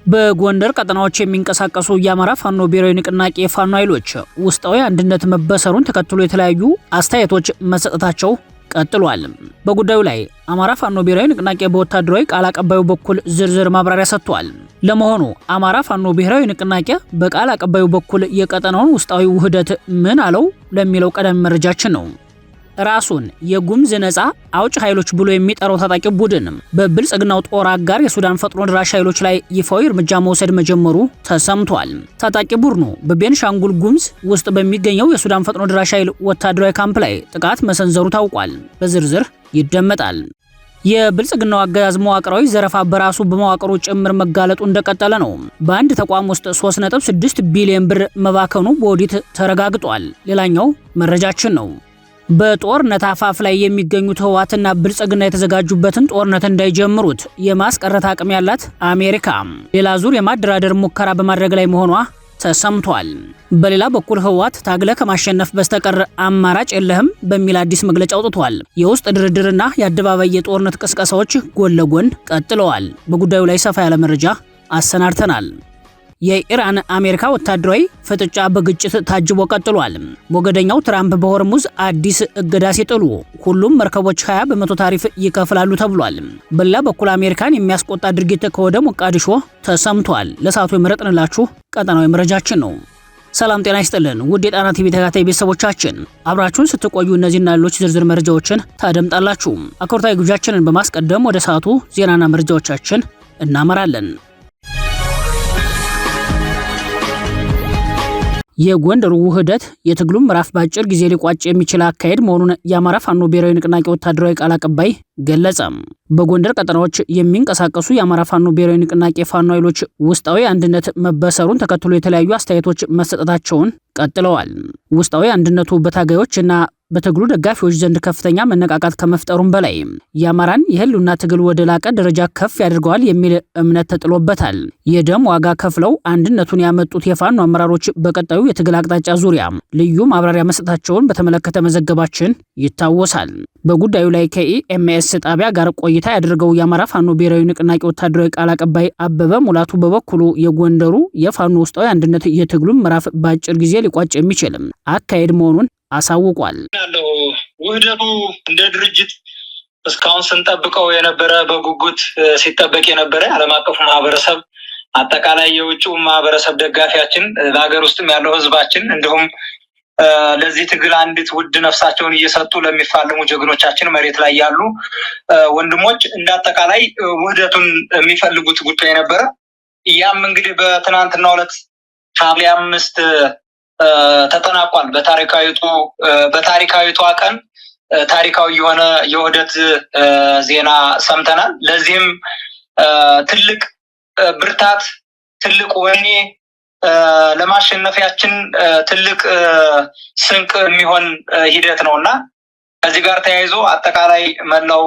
በጎንደር ቀጠናዎች የሚንቀሳቀሱ የአማራ ፋኖ ብሔራዊ ንቅናቄ ፋኖ ኃይሎች ውስጣዊ አንድነት መበሰሩን ተከትሎ የተለያዩ አስተያየቶች መሰጠታቸው ቀጥሏል። በጉዳዩ ላይ አማራ ፋኖ ብሔራዊ ንቅናቄ በወታደራዊ ቃል አቀባዩ በኩል ዝርዝር ማብራሪያ ሰጥቷል። ለመሆኑ አማራ ፋኖ ብሔራዊ ንቅናቄ በቃል አቀባዩ በኩል የቀጠናውን ውስጣዊ ውህደት ምን አለው ለሚለው ቀዳሚ መረጃችን ነው። ራሱን የጉምዝ ነጻ አውጭ ኃይሎች ብሎ የሚጠራው ታጣቂ ቡድን በብልጽግናው ጦር አጋር የሱዳን ፈጥኖ ድራሽ ኃይሎች ላይ ይፋዊ እርምጃ መውሰድ መጀመሩ ተሰምቷል። ታጣቂ ቡድኑ በቤንሻንጉል ጉምዝ ውስጥ በሚገኘው የሱዳን ፈጥኖ ድራሽ ኃይል ወታደራዊ ካምፕ ላይ ጥቃት መሰንዘሩ ታውቋል። በዝርዝር ይደመጣል። የብልጽግናው አገዛዝ መዋቅራዊ ዘረፋ በራሱ በመዋቅሩ ጭምር መጋለጡ እንደቀጠለ ነው። በአንድ ተቋም ውስጥ 3.6 ቢሊዮን ብር መባከኑ በኦዲት ተረጋግጧል። ሌላኛው መረጃችን ነው። በጦርነት አፋፍ ላይ የሚገኙት ህወሓትና ብልጽግና የተዘጋጁበትን ጦርነት እንዳይጀምሩት የማስቀረት አቅም ያላት አሜሪካ ሌላ ዙር የማደራደር ሙከራ በማድረግ ላይ መሆኗ ተሰምቷል። በሌላ በኩል ህወሓት ታግለ ከማሸነፍ በስተቀር አማራጭ የለህም በሚል አዲስ መግለጫ አውጥቷል። የውስጥ ድርድርና የአደባባይ የጦርነት ቅስቀሳዎች ጎን ለጎን ቀጥለዋል። በጉዳዩ ላይ ሰፋ ያለ መረጃ አሰናድተናል። የኢራን አሜሪካ ወታደራዊ ፍጥጫ በግጭት ታጅቦ ቀጥሏል። ሞገደኛው ትራምፕ በሆርሙዝ አዲስ እገዳ ሲጥሉ ሁሉም መርከቦች 20 በመቶ ታሪፍ ይከፍላሉ ተብሏል። በሌላ በኩል አሜሪካን የሚያስቆጣ ድርጊት ከወደ ሞቃዲሾ ተሰምቷል። ለሰዓቱ የመረጥንላችሁ ቀጠናዊ መረጃችን ነው። ሰላም ጤና ይስጥልን ውድ የጣና ቲቪ ተከታታይ ቤተሰቦቻችን አብራችሁን ስትቆዩ እነዚህና ሌሎች ዝርዝር መረጃዎችን ታደምጣላችሁ። አክብሮታዊ ግብዣችንን በማስቀደም ወደ ሰዓቱ ዜናና መረጃዎቻችን እናመራለን። የጎንደሩ ውህደት የትግሉም ምዕራፍ ባጭር ጊዜ ሊቋጭ የሚችል አካሄድ መሆኑን የአማራ ፋኖ ብሔራዊ ንቅናቄ ወታደራዊ ቃል አቀባይ ገለጸ። በጎንደር ቀጠናዎች የሚንቀሳቀሱ የአማራ ፋኖ ብሔራዊ ንቅናቄ ፋኖ ኃይሎች ውስጣዊ አንድነት መበሰሩን ተከትሎ የተለያዩ አስተያየቶች መሰጠታቸውን ቀጥለዋል። ውስጣዊ አንድነቱ በታጋዮች እና በትግሉ ደጋፊዎች ዘንድ ከፍተኛ መነቃቃት ከመፍጠሩም በላይ የአማራን የህልውና ትግል ወደ ላቀ ደረጃ ከፍ ያደርገዋል የሚል እምነት ተጥሎበታል። የደም ዋጋ ከፍለው አንድነቱን ያመጡት የፋኖ አመራሮች በቀጣዩ የትግል አቅጣጫ ዙሪያ ልዩ ማብራሪያ መስጠታቸውን በተመለከተ መዘገባችን ይታወሳል። በጉዳዩ ላይ ከኢኤምኤስ ጣቢያ ጋር ቆይታ ያደረገው የአማራ ፋኖ ብሔራዊ ንቅናቄ ወታደራዊ ቃል አቀባይ አበበ ሙላቱ በበኩሉ የጎንደሩ የፋኖ ውስጣዊ አንድነት የትግሉን ምዕራፍ በአጭር ጊዜ ሊቋጭ የሚችል አካሄድ መሆኑን አሳውቋል። ውህደቱ እንደ ድርጅት እስካሁን ስንጠብቀው የነበረ በጉጉት ሲጠበቅ የነበረ ዓለም አቀፉ ማህበረሰብ አጠቃላይ የውጭው ማህበረሰብ ደጋፊያችን በሀገር ውስጥም ያለው ህዝባችን እንዲሁም ለዚህ ትግል አንዲት ውድ ነፍሳቸውን እየሰጡ ለሚፋለሙ ጀግኖቻችን መሬት ላይ ያሉ ወንድሞች እንዳጠቃላይ ውህደቱን የሚፈልጉት ጉዳይ ነበረ። ያም እንግዲህ በትናንትናው ዕለት ሐምሌ 5 ተጠናቋል። በታሪካዊቷ ቀን ታሪካዊ የሆነ የውህደት ዜና ሰምተናል። ለዚህም ትልቅ ብርታት፣ ትልቅ ወኔ ለማሸነፊያችን ትልቅ ስንቅ የሚሆን ሂደት ነውና ከዚህ ጋር ተያይዞ አጠቃላይ መላው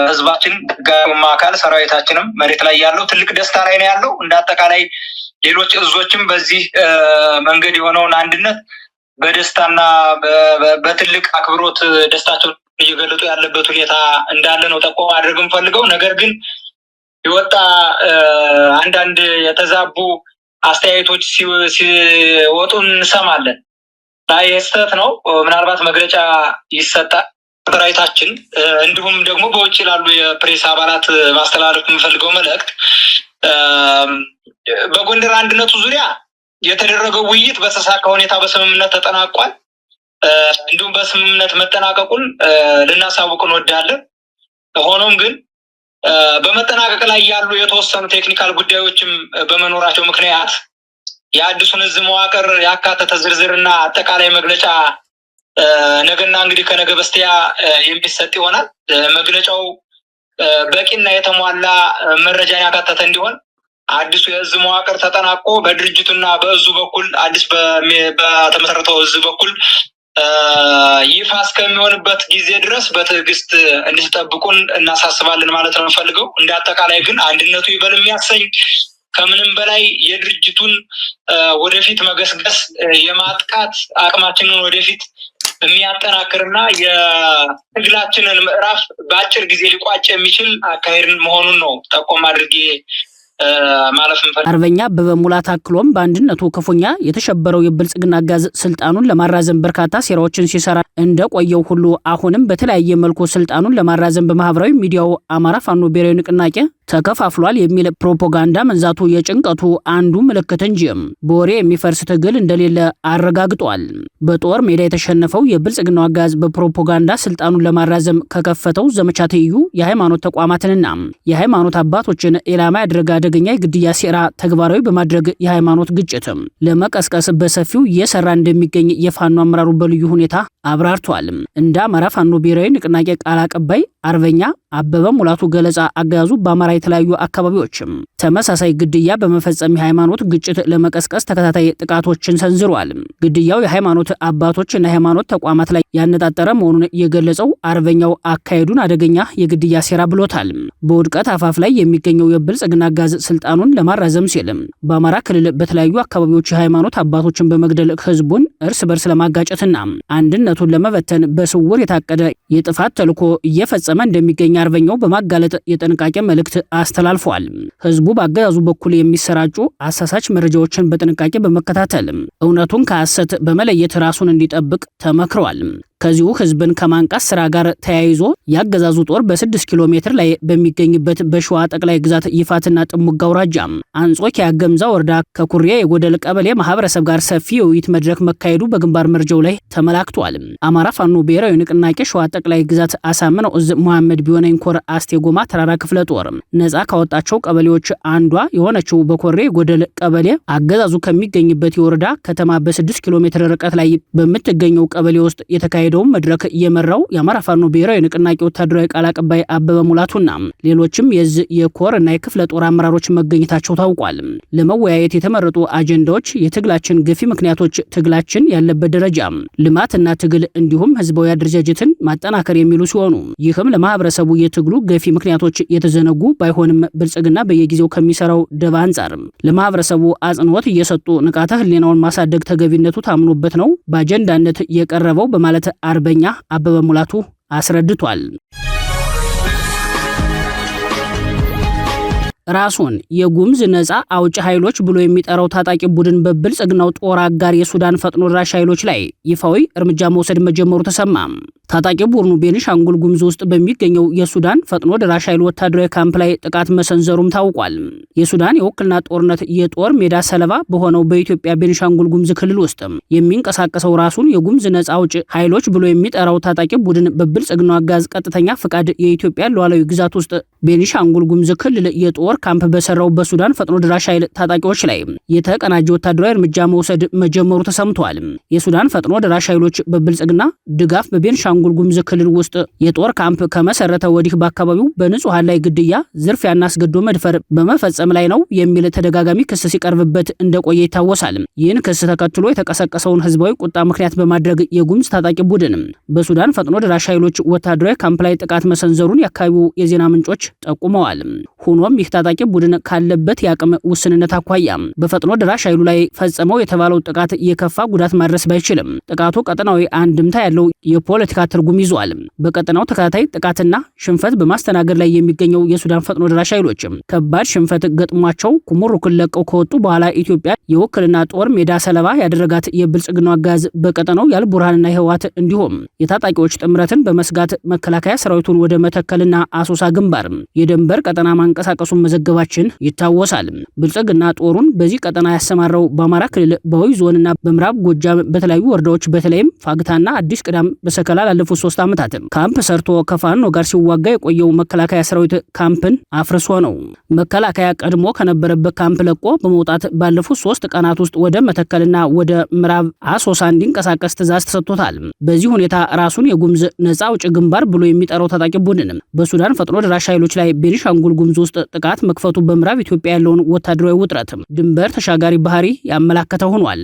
ህዝባችን ደጋፊውም አካል ሰራዊታችንም መሬት ላይ ያለው ትልቅ ደስታ ላይ ነው ያለው። እንዳጠቃላይ ሌሎች እዞችም በዚህ መንገድ የሆነውን አንድነት በደስታና በትልቅ አክብሮት ደስታቸውን እየገለጡ ያለበት ሁኔታ እንዳለ ነው ጠቆም አድርገን ፈልገው። ነገር ግን የወጣ አንዳንድ የተዛቡ አስተያየቶች ሲወጡ እንሰማለን። ስህተት ነው። ምናልባት መግለጫ ይሰጣል ሰራዊታችን እንዲሁም ደግሞ በውጭ ላሉ የፕሬስ አባላት ማስተላለፍ የምፈልገው መልእክት በጎንደር አንድነቱ ዙሪያ የተደረገው ውይይት በተሳካ ሁኔታ በስምምነት ተጠናቋል። እንዲሁም በስምምነት መጠናቀቁን ልናሳውቅ እንወዳለን። ሆኖም ግን በመጠናቀቅ ላይ ያሉ የተወሰኑ ቴክኒካል ጉዳዮችም በመኖራቸው ምክንያት የአዲሱን እዝ መዋቅር ያካተተ ዝርዝርና አጠቃላይ መግለጫ ነገና እንግዲህ ከነገ በስቲያ የሚሰጥ ይሆናል። መግለጫው በቂና የተሟላ መረጃን ያካተተ እንዲሆን አዲሱ የእዝ መዋቅር ተጠናቆ በድርጅቱና በእዙ በኩል አዲስ በተመሰረተው እዝ በኩል ይፋ እስከሚሆንበት ጊዜ ድረስ በትዕግስት እንድትጠብቁን እናሳስባለን ማለት ነው የምፈልገው። እንደ አጠቃላይ ግን አንድነቱ ይበል የሚያሰኝ ከምንም በላይ የድርጅቱን ወደፊት መገስገስ የማጥቃት አቅማችንን ወደፊት የሚያጠናክርና የትግላችንን ምዕራፍ በአጭር ጊዜ ሊቋጭ የሚችል አካሄድ መሆኑን ነው ጠቆም አድርጌ ማለፍ አርበኛ አበበ ሙላት አክሎም በአንድነቱ ክፉኛ የተሸበረው የብልጽግና አገዛዝ ስልጣኑን ለማራዘም በርካታ ሴራዎችን ሲሰራ እንደቆየው ሁሉ አሁንም በተለያየ መልኩ ስልጣኑን ለማራዘም በማህበራዊ ሚዲያው አማራ ፋኖ ብሔራዊ ንቅናቄ ተከፋፍሏል የሚል ፕሮፓጋንዳ መንዛቱ የጭንቀቱ አንዱ ምልክት እንጂ በወሬ የሚፈርስ ትግል እንደሌለ አረጋግጧል። በጦር ሜዳ የተሸነፈው የብልጽግናው አገዛዝ በፕሮፓጋንዳ ስልጣኑን ለማራዘም ከከፈተው ዘመቻ ትይዩ የሃይማኖት ተቋማትንና የሃይማኖት አባቶችን ኢላማ ያደረገ አደገኛ የግድያ ሴራ ተግባራዊ በማድረግ የሃይማኖት ግጭት ለመቀስቀስ በሰፊው እየሰራ እንደሚገኝ የፋኖ አመራሩ በልዩ ሁኔታ አብራርቷል። እንደ አማራ ፋኖ ብሔራዊ ንቅናቄ ቃል አቀባይ አርበኛ አበበ ሙላቱ ገለጻ አገዛዙ በአማራ የተለያዩ አካባቢዎች ተመሳሳይ ግድያ በመፈጸም የሃይማኖት ግጭት ለመቀስቀስ ተከታታይ ጥቃቶችን ሰንዝሯል። ግድያው የሃይማኖት አባቶችና የሃይማኖት ተቋማት ላይ ያነጣጠረ መሆኑን የገለጸው አርበኛው አካሄዱን አደገኛ የግድያ ሴራ ብሎታል። በውድቀት አፋፍ ላይ የሚገኘው የብልጽግና አገዛዝ ስልጣኑን ለማራዘም ሲል በአማራ ክልል በተለያዩ አካባቢዎች የሃይማኖት አባቶችን በመግደል ህዝቡን እርስ በርስ ለማጋጨትና አንድነቱን ለመበተን በስውር የታቀደ የጥፋት ተልዕኮ እየፈጸመ እንደሚገኝ አርበኛው በማጋለጥ የጥንቃቄ መልእክት አስተላልፏል። ህዝቡ በአገዛዙ በኩል የሚሰራጩ አሳሳች መረጃዎችን በጥንቃቄ በመከታተል እውነቱን ከሐሰት በመለየት ራሱን እንዲጠብቅ ተመክሯል። ከዚሁ ህዝብን ከማንቃት ስራ ጋር ተያይዞ ያገዛዙ ጦር በ6 ኪሎ ሜትር ላይ በሚገኝበት በሸዋ ጠቅላይ ግዛት ይፋትና ጥሙጋ አውራጃ አንጾኪያ ገምዛ ወረዳ ከኩሬ የጎደል ቀበሌ ማህበረሰብ ጋር ሰፊ የውይይት መድረክ መካሄዱ በግንባር መረጃው ላይ ተመላክቷል። አማራ ፋኖ ብሔራዊ ንቅናቄ ሸዋ ጠቅላይ ግዛት አሳምነው እዝ መሐመድ ቢሆነኝ ኮር አስቴጎማ ተራራ ክፍለ ጦር ነጻ ካወጣቸው ቀበሌዎች አንዷ የሆነችው በኮሬ የጎደል ቀበሌ አገዛዙ ከሚገኝበት የወረዳ ከተማ በ6 ኪሎ ሜትር ርቀት ላይ በምትገኘው ቀበሌ ውስጥ የተካሄደው መድረክ የመራው የአማራ ፋኖ ብሔራዊ ንቅናቄ ወታደራዊ ቃል አቀባይ አበበ ሙላቱና ሌሎችም የኮር እና የክፍለ ጦር አመራሮች መገኘታቸው ታውቋል። ለመወያየት የተመረጡ አጀንዳዎች የትግላችን ገፊ ምክንያቶች፣ ትግላችን ያለበት ደረጃ፣ ልማትና ትግል እንዲሁም ህዝባዊ አደረጃጀትን ማጠናከር የሚሉ ሲሆኑ ይህም ለማህበረሰቡ የትግሉ ገፊ ምክንያቶች የተዘነጉ ባይሆንም ብልጽግና በየጊዜው ከሚሰራው ደባ አንጻር ለማህበረሰቡ አጽንኦት እየሰጡ ንቃተ ህሊናውን ማሳደግ ተገቢነቱ ታምኖበት ነው በአጀንዳነት የቀረበው በማለት አርበኛ አበበ ሙላቱ አስረድቷል። ራሱን የጉምዝ ነጻ አውጪ ኃይሎች ብሎ የሚጠራው ታጣቂ ቡድን በብልጽግናው ጦር አጋር የሱዳን ፈጥኖ ደራሽ ኃይሎች ላይ ይፋዊ እርምጃ መውሰድ መጀመሩ ተሰማ። ታጣቂ ቡድኑ ቤኒሻንጉል ጉምዝ ውስጥ በሚገኘው የሱዳን ፈጥኖ ደራሽ ኃይል ወታደራዊ ካምፕ ላይ ጥቃት መሰንዘሩም ታውቋል። የሱዳን የውክልና ጦርነት የጦር ሜዳ ሰለባ በሆነው በኢትዮጵያ ቤኒሻንጉል ጉምዝ ክልል ውስጥ የሚንቀሳቀሰው ራሱን የጉምዝ ነጻ አውጪ ኃይሎች ብሎ የሚጠራው ታጣቂ ቡድን በብልጽግናው አጋዝ ቀጥተኛ ፍቃድ የኢትዮጵያ ሉዓላዊ ግዛት ውስጥ ቤኒሻንጉል ጉምዝ ክልል የጦር ካምፕ በሰራው በሱዳን ፈጥኖ ደራሽ ኃይል ታጣቂዎች ላይ የተቀናጀ ወታደራዊ እርምጃ መውሰድ መጀመሩ ተሰምቷል። የሱዳን ፈጥኖ ደራሽ ኃይሎች በብልጽግና ድጋፍ በቤኒሻንጉል ጉምዝ ክልል ውስጥ የጦር ካምፕ ከመሰረተ ወዲህ በአካባቢው በንጹሃን ላይ ግድያ፣ ዝርፊያና አስገድዶ መድፈር በመፈጸም ላይ ነው የሚል ተደጋጋሚ ክስ ሲቀርብበት እንደቆየ ይታወሳል። ይህን ክስ ተከትሎ የተቀሰቀሰውን ህዝባዊ ቁጣ ምክንያት በማድረግ የጉምዝ ታጣቂ ቡድን በሱዳን ፈጥኖ ደራሽ ኃይሎች ወታደራዊ ካምፕ ላይ ጥቃት መሰንዘሩን የአካባቢው የዜና ምንጮች ጠቁመዋል። ሆኖም ይህ ታጣቂ ቡድን ካለበት የአቅም ውስንነት አኳያ በፈጥኖ ደራሽ ኃይሉ ላይ ፈጸመው የተባለው ጥቃት የከፋ ጉዳት ማድረስ ባይችልም ጥቃቱ ቀጠናዊ አንድምታ ያለው የፖለቲካ ትርጉም ይዟል። በቀጠናው ተከታታይ ጥቃትና ሽንፈት በማስተናገድ ላይ የሚገኘው የሱዳን ፈጥኖ ደራሽ ኃይሎች ከባድ ሽንፈት ገጥሟቸው ኩምሩክን ለቀው ከወጡ በኋላ ኢትዮጵያ የውክልና ጦር ሜዳ ሰለባ ያደረጋት የብልጽግናው አጋዝ በቀጠናው የአልቡርሃንና የህወሓት እንዲሁም የታጣቂዎች ጥምረትን በመስጋት መከላከያ ሰራዊቱን ወደ መተከልና አሶሳ ግንባር የድንበር ቀጠና ማንቀሳቀሱን መዘገባችን ይታወሳል። ብልጽግና ጦሩን በዚህ ቀጠና ያሰማራው በአማራ ክልል በወይ ዞንና በምዕራብ ጎጃም በተለያዩ ወረዳዎች በተለይም ፋግታና አዲስ ቅዳም በሰከላ ላለፉት 3 ዓመታት ካምፕ ሰርቶ ከፋኖ ጋር ሲዋጋ የቆየው መከላከያ ሰራዊት ካምፕን አፍርሶ ነው። መከላከያ ቀድሞ ከነበረበት ካምፕ ለቆ በመውጣት ባለፉት 3 ቀናት ውስጥ ወደ መተከልና ወደ ምዕራብ አሶሳ እንዲንቀሳቀስ ትዕዛዝ ተሰጥቶታል። በዚህ ሁኔታ ራሱን የጉምዝ ነጻ አውጪ ግንባር ብሎ የሚጠራው ታጣቂ ቡድን በሱዳን ፈጥኖ ደራሽ ኃይሎች ላይ ቤኒሻንጉል ጉምዝ ውስጥ ጥቃት መክፈቱ በምዕራብ ኢትዮጵያ ያለውን ወታደራዊ ውጥረት ድንበር ተሻጋሪ ባህሪ ያመላከተ ሆኗል።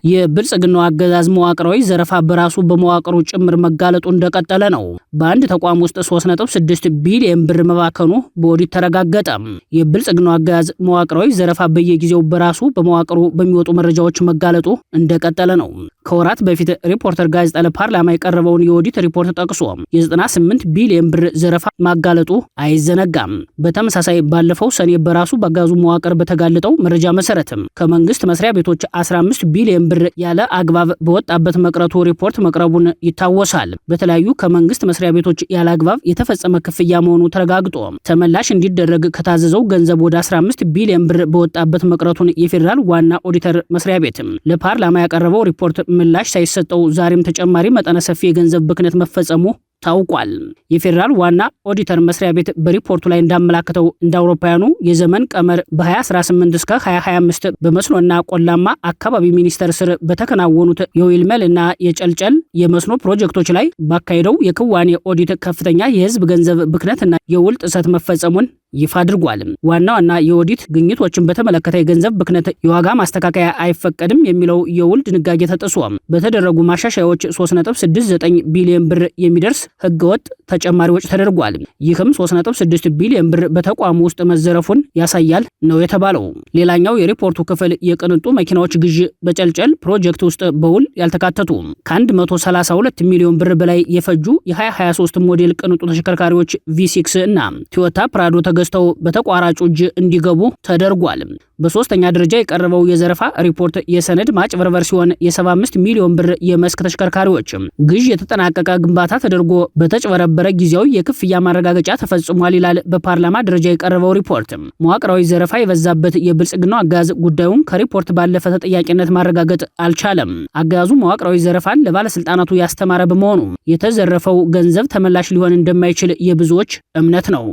የብልጽግናው አገዛዝ መዋቅራዊ ዘረፋ በራሱ በመዋቅሩ ጭምር መጋለጡ እንደቀጠለ ነው። በአንድ ተቋም ውስጥ 3.6 ቢሊዮን ብር መባከኑ በኦዲት ተረጋገጠ። የብልጽግናው አገዛዝ መዋቅራዊ ዘረፋ በየጊዜው በራሱ በመዋቅሩ በሚወጡ መረጃዎች መጋለጡ እንደቀጠለ ነው። ከወራት በፊት ሪፖርተር ጋዜጣ ለፓርላማ የቀረበውን የኦዲት ሪፖርት ጠቅሶ የ98 ቢሊዮን ብር ዘረፋ ማጋለጡ አይዘነጋም። በተመሳሳይ ባለፈው ሰኔ በራሱ በአገዛዙ መዋቅር በተጋለጠው መረጃ መሰረትም ከመንግስት መስሪያ ቤቶች 15 ቢሊዮን ብር ያለ አግባብ በወጣበት መቅረቱ ሪፖርት መቅረቡን ይታወሳል። በተለያዩ ከመንግስት መስሪያ ቤቶች ያለ አግባብ የተፈጸመ ክፍያ መሆኑ ተረጋግጦ ተመላሽ እንዲደረግ ከታዘዘው ገንዘብ ወደ 15 ቢሊዮን ብር በወጣበት መቅረቱን የፌዴራል ዋና ኦዲተር መስሪያ ቤት ለፓርላማ ያቀረበው ሪፖርት ምላሽ ሳይሰጠው ዛሬም ተጨማሪ መጠነ ሰፊ የገንዘብ ብክነት መፈጸሙ ታውቋል። የፌዴራል ዋና ኦዲተር መስሪያ ቤት በሪፖርቱ ላይ እንዳመላከተው እንደ አውሮፓውያኑ የዘመን ቀመር በ2018 እስከ 2025 በመስኖና ቆላማ አካባቢ ሚኒስቴር ስር በተከናወኑት የዊልመል እና የጨልጨል የመስኖ ፕሮጀክቶች ላይ ባካሄደው የክዋኔ ኦዲት ከፍተኛ የህዝብ ገንዘብ ብክነትና የውል ጥሰት መፈጸሙን ይፋ አድርጓል። ዋና ዋና የኦዲት ግኝቶችን በተመለከተ የገንዘብ ብክነት የዋጋ ማስተካከያ አይፈቀድም የሚለው የውል ድንጋጌ ተጥሶ በተደረጉ ማሻሻያዎች 3.69 ቢሊዮን ብር የሚደርስ ህገወጥ ተጨማሪ ወጪ ተደርጓል። ይህም 3.6 ቢሊዮን ብር በተቋሙ ውስጥ መዘረፉን ያሳያል ነው የተባለው። ሌላኛው የሪፖርቱ ክፍል የቅንጡ መኪናዎች ግዥ በጨልጨል ፕሮጀክት ውስጥ በውል ያልተካተቱ ከ132 ሚሊዮን ብር በላይ የፈጁ የ2023 ሞዴል ቅንጡ ተሽከርካሪዎች ቪ6 እና ቶዮታ ፕራዶ ተገዝተው በተቋራጩ እጅ እንዲገቡ ተደርጓል። በሶስተኛ ደረጃ የቀረበው የዘረፋ ሪፖርት የሰነድ ማጭበርበር ሲሆን የ75 ሚሊዮን ብር የመስክ ተሽከርካሪዎች ግዥ የተጠናቀቀ ግንባታ ተደርጎ በተጭበረበረ ጊዜያዊ የክፍያ ማረጋገጫ ተፈጽሟል ይላል በፓርላማ ደረጃ የቀረበው ሪፖርት። መዋቅራዊ ዘረፋ የበዛበት የብልጽግናው አገዛዝ ጉዳዩን ከሪፖርት ባለፈ ተጠያቂነት ማረጋገጥ አልቻለም። አገዛዙ መዋቅራዊ ዘረፋን ለባለስልጣናቱ ያስተማረ በመሆኑ የተዘረፈው ገንዘብ ተመላሽ ሊሆን እንደማይችል የብዙዎች እምነት ነው።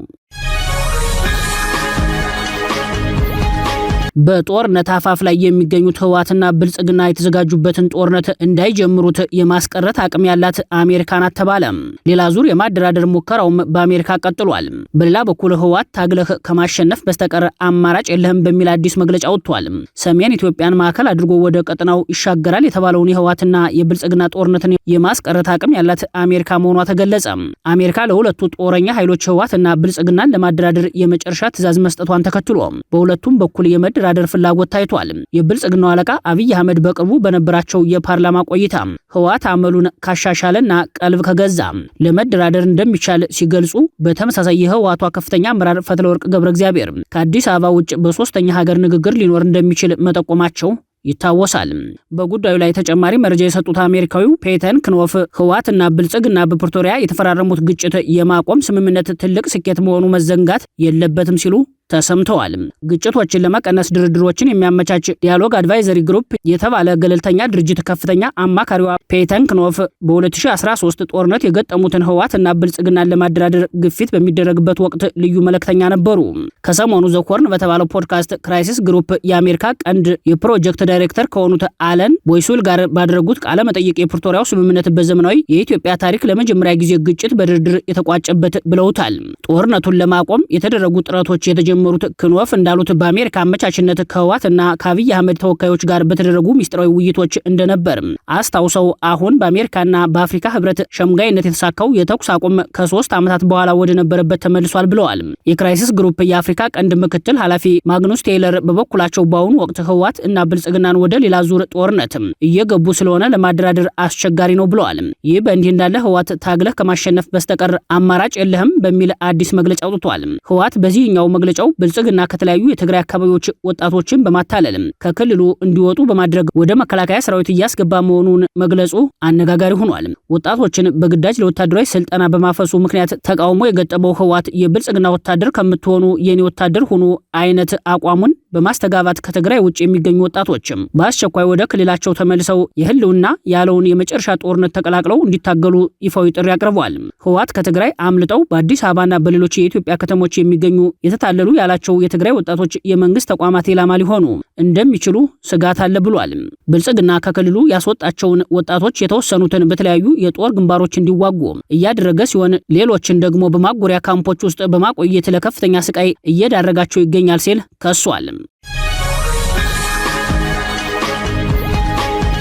በጦርነት አፋፍ ላይ የሚገኙት ህወሓትና ብልጽግና የተዘጋጁበትን ጦርነት እንዳይጀምሩት የማስቀረት አቅም ያላት አሜሪካ ናት ተባለ። ሌላ ዙር የማደራደር ሙከራውም በአሜሪካ ቀጥሏል። በሌላ በኩል ህወሓት ታግለህ ከማሸነፍ በስተቀር አማራጭ የለህም በሚል አዲስ መግለጫ ወጥቷል። ሰሜን ኢትዮጵያን ማዕከል አድርጎ ወደ ቀጠናው ይሻገራል የተባለውን የህወሓትና የብልጽግና ጦርነትን የማስቀረት አቅም ያላት አሜሪካ መሆኗ ተገለጸ። አሜሪካ ለሁለቱ ጦረኛ ኃይሎች ህወሓትና ብልጽግናን ለማደራደር የመጨረሻ ትዕዛዝ መስጠቷን ተከትሎ በሁለቱም በኩል የመደራደር ፍላጎት ታይቷል። የብልጽግናው አለቃ አብይ አህመድ በቅርቡ በነበራቸው የፓርላማ ቆይታ ህወሓት አመሉን ካሻሻለና ቀልብ ከገዛ ለመደራደር እንደሚቻል ሲገልጹ፣ በተመሳሳይ የህወሓቷ ከፍተኛ አመራር ፈትለወርቅ ገብረ እግዚአብሔር ከአዲስ አበባ ውጭ በሶስተኛ ሀገር ንግግር ሊኖር እንደሚችል መጠቆማቸው ይታወሳል። በጉዳዩ ላይ ተጨማሪ መረጃ የሰጡት አሜሪካዊው ፔተን ክኖፍ ህወሓትና ብልጽግና በፕሪቶሪያ የተፈራረሙት ግጭት የማቆም ስምምነት ትልቅ ስኬት መሆኑ መዘንጋት የለበትም ሲሉ ተሰምተዋል። ግጭቶችን ለመቀነስ ድርድሮችን የሚያመቻች ዲያሎግ አድቫይዘሪ ግሩፕ የተባለ ገለልተኛ ድርጅት ከፍተኛ አማካሪዋ ፔተን ክኖፍ በ2013 ጦርነት የገጠሙትን ህወሓትና ብልጽግናን ለማደራደር ግፊት በሚደረግበት ወቅት ልዩ መልእክተኛ ነበሩ። ከሰሞኑ ዘኮርን በተባለው ፖድካስት ክራይሲስ ግሩፕ የአሜሪካ ቀንድ የፕሮጀክት ዳይሬክተር ከሆኑት አለን ቦይሱል ጋር ባደረጉት ቃለ መጠይቅ የፕሪቶሪያው ስምምነት በዘመናዊ የኢትዮጵያ ታሪክ ለመጀመሪያ ጊዜ ግጭት በድርድር የተቋጨበት ብለውታል። ጦርነቱን ለማቆም የተደረጉ ጥረቶች የተጀመሩት ክንወፍ እንዳሉት በአሜሪካ አመቻችነት ከህወሓትና ከአብይ አህመድ ተወካዮች ጋር በተደረጉ ሚስጥራዊ ውይይቶች እንደነበር አስታውሰው አሁን በአሜሪካና በአፍሪካ ህብረት ሸምጋይነት የተሳካው የተኩስ አቁም ከ3 ዓመታት በኋላ ወደ ነበረበት ተመልሷል ብለዋል። የክራይሲስ ግሩፕ የአፍሪካ ቀንድ ምክትል ኃላፊ ማግኑስ ቴይለር በበኩላቸው በአሁኑ ወቅት ህወሓት እና ብልጽግናን ወደ ሌላ ዙር ጦርነት እየገቡ ስለሆነ ለማደራደር አስቸጋሪ ነው ብለዋል። ይህ በእንዲህ እንዳለ ህወሓት ታግለህ ከማሸነፍ በስተቀር አማራጭ የለህም በሚል አዲስ መግለጫ አውጥቷል። ህወሓት በዚህኛው መግለጫው ብልጽግና ከተለያዩ የትግራይ አካባቢዎች ወጣቶችን በማታለል ከክልሉ እንዲወጡ በማድረግ ወደ መከላከያ ሰራዊት እያስገባ መሆኑን መግለጹ አነጋጋሪ ሆኗል። ወጣቶችን በግዳጅ ለወታደራዊ ስልጠና በማፈሱ ምክንያት ተቃውሞ የገጠመው ህወሓት የብልጽግና ወታደር ከምትሆኑ የኔ ወታደር ሁኑ አይነት አቋሙን በማስተጋባት ከትግራይ ውጭ የሚገኙ ወጣቶችም በአስቸኳይ ወደ ክልላቸው ተመልሰው የህልውና ያለውን የመጨረሻ ጦርነት ተቀላቅለው እንዲታገሉ ይፋዊ ጥሪ አቅርበዋል። ህወሓት ከትግራይ አምልጠው በአዲስ አበባና በሌሎች የኢትዮጵያ ከተሞች የሚገኙ የተታለሉ ያላቸው የትግራይ ወጣቶች የመንግስት ተቋማት ኢላማ ሊሆኑ እንደሚችሉ ስጋት አለ ብሏል። ብልጽግና ከክልሉ ያስወጣቸውን ወጣቶች የተወሰኑትን በተለያዩ የጦር ግንባሮች እንዲዋጉ እያደረገ ሲሆን ሌሎችን ደግሞ በማጎሪያ ካምፖች ውስጥ በማቆየት ለከፍተኛ ስቃይ እየዳረጋቸው ይገኛል ሲል ከሷል።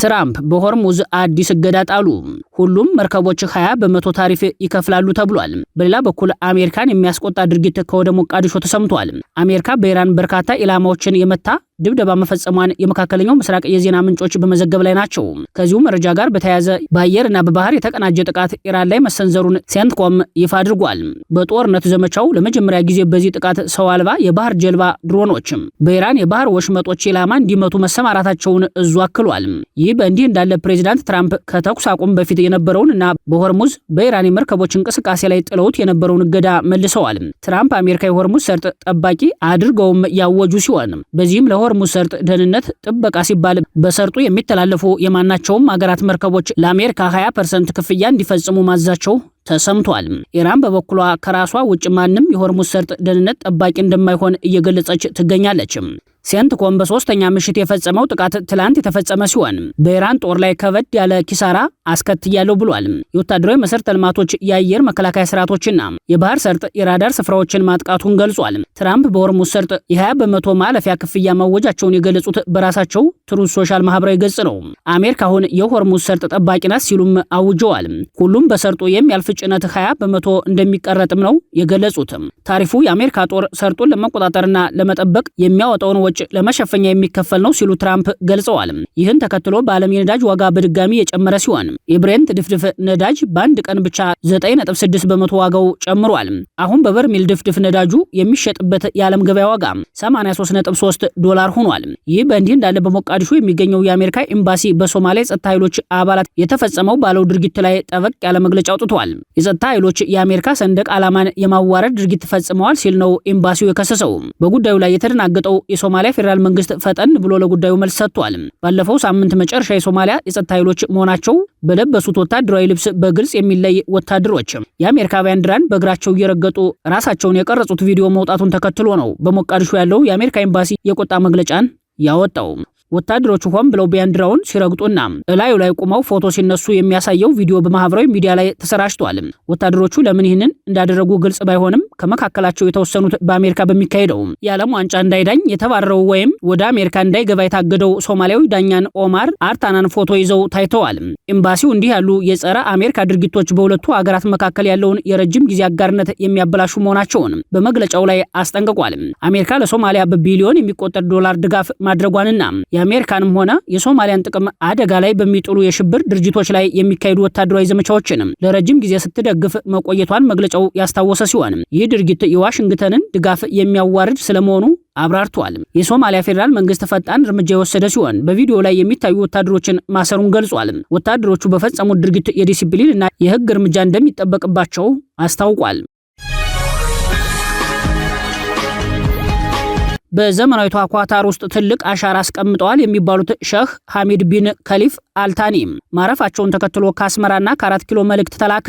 ትራምፕ በሆርሙዝ አዲስ እገዳ ጣሉ። ሁሉም መርከቦች 20 በመቶ ታሪፍ ይከፍላሉ ተብሏል። በሌላ በኩል አሜሪካን የሚያስቆጣ ድርጊት ከወደ ሞቃዲሾ ተሰምቷል። አሜሪካ በኢራን በርካታ ኢላማዎችን የመታ ድብደባ መፈጸሟን የመካከለኛው ምስራቅ የዜና ምንጮች በመዘገብ ላይ ናቸው። ከዚሁ መረጃ ጋር በተያያዘ በአየርና በባህር የተቀናጀ ጥቃት ኢራን ላይ መሰንዘሩን ሴንትኮም ይፋ አድርጓል። በጦርነት ዘመቻው ለመጀመሪያ ጊዜ በዚህ ጥቃት ሰው አልባ የባህር ጀልባ ድሮኖች በኢራን የባህር ወሽመጦች ኢላማ እንዲመቱ መሰማራታቸውን እዙ አክሏል። ይህ በእንዲህ እንዳለ ፕሬዚዳንት ትራምፕ ከተኩስ አቁም በፊት የነበረውን እና በሆርሙዝ በኢራን የመርከቦች እንቅስቃሴ ላይ ጥለውት የነበረውን እገዳ መልሰዋል። ትራምፕ አሜሪካ የሆርሙዝ ሰርጥ ጠባቂ አድርገውም ያወጁ ሲሆን በዚህም ለሆርሙዝ ሰርጥ ደህንነት ጥበቃ ሲባል በሰርጡ የሚተላለፉ የማናቸውም ሀገራት መርከቦች ለአሜሪካ 20% ክፍያ እንዲፈጽሙ ማዛቸው ተሰምቷል። ኢራን በበኩሏ ከራሷ ውጭ ማንም የሆርሙዝ ሰርጥ ደህንነት ጠባቂ እንደማይሆን እየገለጸች ትገኛለች። ሴንትኮም በሶስተኛ ምሽት የፈጸመው ጥቃት ትላንት የተፈጸመ ሲሆን በኢራን ጦር ላይ ከበድ ያለ ኪሳራ አስከትያለሁ ብሏል። የወታደራዊ መሰረተ ልማቶች፣ የአየር መከላከያ ስርዓቶችና የባህር ሰርጥ የራዳር ስፍራዎችን ማጥቃቱን ገልጿል። ትራምፕ በሆርሙዝ ሰርጥ የ20 በመቶ ማለፊያ ክፍያ ማወጃቸውን የገለጹት በራሳቸው ትሩዝ ሶሻል ማህበራዊ ገጽ ነው። አሜሪካ አሁን የሆርሙዝ ሰርጥ ጠባቂ ናት ሲሉም አውጀዋል። ሁሉም በሰርጡ የሚያልፍ ጭነት 20 በመቶ እንደሚቀረጥም ነው የገለጹት። ታሪፉ የአሜሪካ ጦር ሰርጡን ለመቆጣጠርና ለመጠበቅ የሚያወጣውን ወጪ ለመሸፈኛ የሚከፈል ነው ሲሉ ትራምፕ ገልጸዋል። ይህን ተከትሎ በዓለም የነዳጅ ዋጋ በድጋሚ የጨመረ ሲሆን የብሬንት ድፍድፍ ነዳጅ በአንድ ቀን ብቻ 9.6 በመቶ ዋጋው ጨምሯል። አሁን በበርሜል ድፍድፍ ነዳጁ የሚሸጥበት የዓለም ገበያ ዋጋ 83.3 ዶላር ሆኗል። ይህ በእንዲህ እንዳለ በሞቃዲሾ የሚገኘው የአሜሪካ ኤምባሲ በሶማሊያ የጸጥታ ኃይሎች አባላት የተፈጸመው ባለው ድርጊት ላይ ጠበቅ ያለ መግለጫ አውጥቷል። የጸጥታ ኃይሎች የአሜሪካ ሰንደቅ ዓላማን የማዋረድ ድርጊት ፈጽመዋል ሲል ነው ኤምባሲው የከሰሰው። በጉዳዩ ላይ የተደናገጠው የሶማሊያ ፌዴራል መንግስት ፈጠን ብሎ ለጉዳዩ መልስ ሰጥቷል። ባለፈው ሳምንት መጨረሻ የሶማሊያ የጸጥታ ኃይሎች መሆናቸው በለበሱት ወታደራዊ ልብስ በግልጽ የሚለይ ወታደሮች የአሜሪካ ባንዲራን በእግራቸው እየረገጡ ራሳቸውን የቀረጹት ቪዲዮ መውጣቱን ተከትሎ ነው በሞቃዲሾ ያለው የአሜሪካ ኤምባሲ የቁጣ መግለጫን ያወጣው። ወታደሮቹ ሆን ብለው ባንዲራውን ሲረግጡና እላዩ ላይ ቆመው ፎቶ ሲነሱ የሚያሳየው ቪዲዮ በማህበራዊ ሚዲያ ላይ ተሰራጭቷል። ወታደሮቹ ለምን ይህንን እንዳደረጉ ግልጽ ባይሆንም ከመካከላቸው የተወሰኑት በአሜሪካ በሚካሄደው የዓለም ዋንጫ እንዳይዳኝ የተባረረው ወይም ወደ አሜሪካ እንዳይገባ የታገደው ሶማሊያዊ ዳኛን ኦማር አርታናን ፎቶ ይዘው ታይተዋል። ኤምባሲው እንዲህ ያሉ የጸረ አሜሪካ ድርጊቶች በሁለቱ ሀገራት መካከል ያለውን የረጅም ጊዜ አጋርነት የሚያበላሹ መሆናቸውን በመግለጫው ላይ አስጠንቅቋል። አሜሪካ ለሶማሊያ በቢሊዮን የሚቆጠር ዶላር ድጋፍ ማድረጓንና የአሜሪካንም ሆነ የሶማሊያን ጥቅም አደጋ ላይ በሚጥሉ የሽብር ድርጅቶች ላይ የሚካሄዱ ወታደራዊ ዘመቻዎችን ለረጅም ጊዜ ስትደግፍ መቆየቷን መግለጫው ያስታወሰ ሲሆን ይህ ድርጊት የዋሽንግተንን ድጋፍ የሚያዋርድ ስለመሆኑ አብራርቷል። የሶማሊያ ፌዴራል መንግስት ፈጣን እርምጃ የወሰደ ሲሆን በቪዲዮ ላይ የሚታዩ ወታደሮችን ማሰሩን ገልጿል። ወታደሮቹ በፈጸሙት ድርጊት የዲሲፕሊን እና የህግ እርምጃ እንደሚጠበቅባቸው አስታውቋል። በዘመናዊቷ ኳታር ውስጥ ትልቅ አሻራ አስቀምጠዋል የሚባሉት ሼህ ሐሚድ ቢን ከሊፍ አልታኒ ማረፋቸውን ተከትሎ ከአስመራና ከ4 ኪሎ መልእክት ተላከ።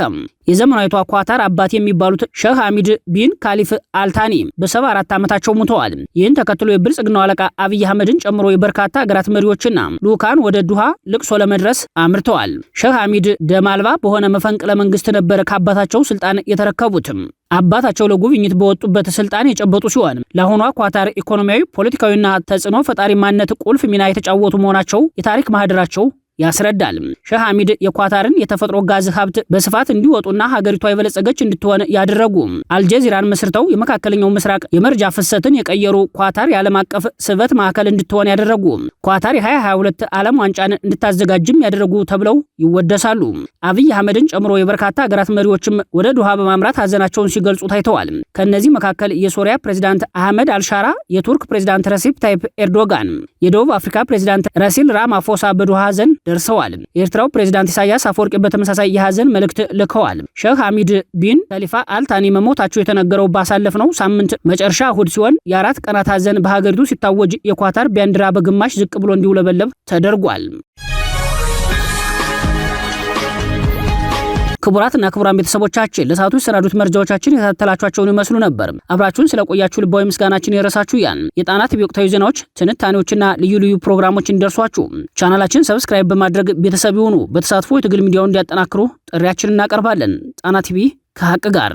የዘመናዊቷ ኳታር አባት የሚባሉት ሼህ ሐሚድ ቢን ካሊፍ አልታኒ በ74 ዓመታቸው ሞተዋል። ይህን ተከትሎ የብልጽግናው አለቃ አብይ አህመድን ጨምሮ የበርካታ ሀገራት መሪዎችና ልኡካን ወደ ዱሃ ልቅሶ ለመድረስ አምርተዋል። ሼህ ሐሚድ ደም አልባ በሆነ መፈንቅለ መንግስት ነበር ከአባታቸው ስልጣን የተረከቡትም። አባታቸው ለጉብኝት በወጡበት ስልጣን የጨበጡ ሲሆን ለአሁኗ ኳታር ኢኮኖሚያዊ፣ ፖለቲካዊና ተጽዕኖ ፈጣሪ ማንነት ቁልፍ ሚና የተጫወቱ መሆናቸው የታሪክ ማህደራቸው ያስረዳል። ሼህ ሐሚድ የኳታርን የተፈጥሮ ጋዝ ሀብት በስፋት እንዲወጡና ሀገሪቷ የበለጸገች እንድትሆን ያደረጉ፣ አልጀዚራን መስርተው የመካከለኛው ምስራቅ የመርጃ ፍሰትን የቀየሩ፣ ኳታር የዓለም አቀፍ ስበት ማዕከል እንድትሆን ያደረጉ፣ ኳታር የ2022 ዓለም ዋንጫን እንድታዘጋጅም ያደረጉ ተብለው ይወደሳሉ። አብይ አህመድን ጨምሮ የበርካታ ሀገራት መሪዎችም ወደ ዱሃ በማምራት ሀዘናቸውን ሲገልጹ ታይተዋል። ከነዚህ መካከል የሶሪያ ፕሬዝዳንት አህመድ አልሻራ፣ የቱርክ ፕሬዝዳንት ረሲፕ ታይፕ ኤርዶጋን፣ የደቡብ አፍሪካ ፕሬዝዳንት ረሲል ራማፎሳ በዱሃ ሀዘን ደርሰዋል። የኤርትራው ፕሬዝዳንት ኢሳያስ አፈወርቂ በተመሳሳይ የሀዘን መልእክት ልከዋል። ሼህ ሐሚድ ቢን ከሊፋ አልታኒ መሞታቸው የተነገረው ባሳለፍነው ሳምንት መጨረሻ እሁድ ሲሆን የ4 ቀናት ሀዘን በሀገሪቱ ሲታወጅ የኳታር ባንዲራ በግማሽ ዝቅ ብሎ እንዲውለበለብ ተደርጓል። ክቡራትና ክቡራን ቤተሰቦቻችን ለሰዓቱ የሰናዱት መረጃዎቻችን የተከታተላችኋቸውን ይመስሉ ነበር። አብራችሁን ስለቆያችሁ ልባዊ ምስጋናችን ይድረሳችሁ። የጣና ቲቪ ወቅታዊ ዜናዎች፣ ትንታኔዎችና ልዩ ልዩ ፕሮግራሞች እንዲደርሷችሁ ቻናላችን ሰብስክራይብ በማድረግ ቤተሰብ ይሁኑ። በተሳትፎ የትግል ሚዲያውን እንዲያጠናክሩ ጥሪያችንን እናቀርባለን። ጣና ቲቪ ከሀቅ ጋር